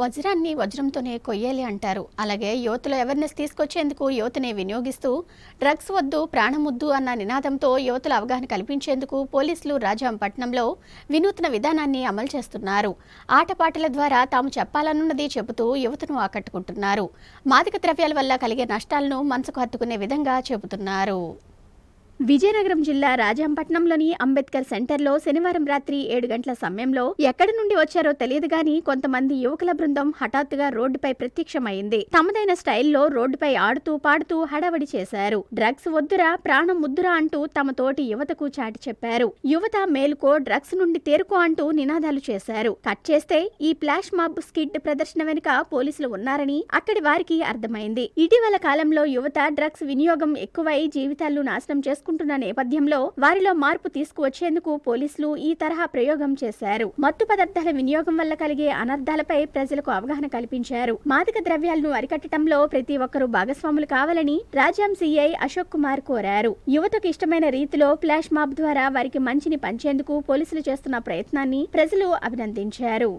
వజ్రాన్ని వజ్రంతోనే కొయ్యాలి అంటారు. అలాగే యువతలో అవేర్నెస్ తీసుకొచ్చేందుకు యువతని వినియోగిస్తూ డ్రగ్స్ వద్దు ప్రాణం వద్దు అన్న నినాదంతో యువతల అవగాహన కల్పించేందుకు పోలీసులు రాజాంపట్నంలో వినూత్న విధానాన్ని అమలు చేస్తున్నారు. ఆటపాటల ద్వారా తాము చెప్పాలనున్నది చెబుతూ యువతను ఆకట్టుకుంటున్నారు. మాదక ద్రవ్యాల వల్ల కలిగే నష్టాలను మనసుకు హత్తుకునే విధంగా చెబుతున్నారు. విజయనగరం జిల్లా రాజాంపట్నంలోని అంబేద్కర్ సెంటర్లో శనివారం రాత్రి 7 గంటల సమయంలో ఎక్కడి నుండి వచ్చారో తెలియదు గాని కొంతమంది యువకుల బృందం హఠాత్తుగా రోడ్డుపై ప్రత్యక్షమైంది. తమదైన స్టైల్లో రోడ్డుపై ఆడుతూ పాడుతూ హడావడి చేశారు. డ్రగ్స్ వద్దురా ప్రాణం ముద్దురా అంటూ తమ తోటి యువతకు చాటి చెప్పారు. యువత మేలుకో డ్రగ్స్ నుండి తేరుకో అంటూ నినాదాలు చేశారు. కట్ చేస్తే ఈ ఫ్లాష్ మాబ్ స్కిడ్ ప్రదర్శన వెనుక పోలీసులు ఉన్నారని అక్కడి వారికి అర్థమైంది. ఇటీవల కాలంలో యువత డ్రగ్స్ వినియోగం ఎక్కువై జీవితాలను నాశనం చేసుకుంటున్న నేపథ్యంలో వారిలో మార్పు తీసుకువచ్చేందుకు పోలీసులు ఈ తరహా ప్రయోగం చేశారు. మత్తు పదార్థాల వినియోగం వల్ల కలిగే అనర్థాలపై ప్రజలకు అవగాహన కల్పించారు. మాదక ద్రవ్యాలను అరికట్టడంలో ప్రతి ఒక్కరూ భాగస్వాములు కావాలని రాజ్యం సిఐ అశోక్ కుమార్ కోరారు. యువతకు ఇష్టమైన రీతిలో ఫ్లాష్ మాబ్ ద్వారా వారికి మంచిని పంచేందుకు పోలీసులు చేస్తున్న ప్రయత్నాన్ని ప్రజలు అభినందించారు.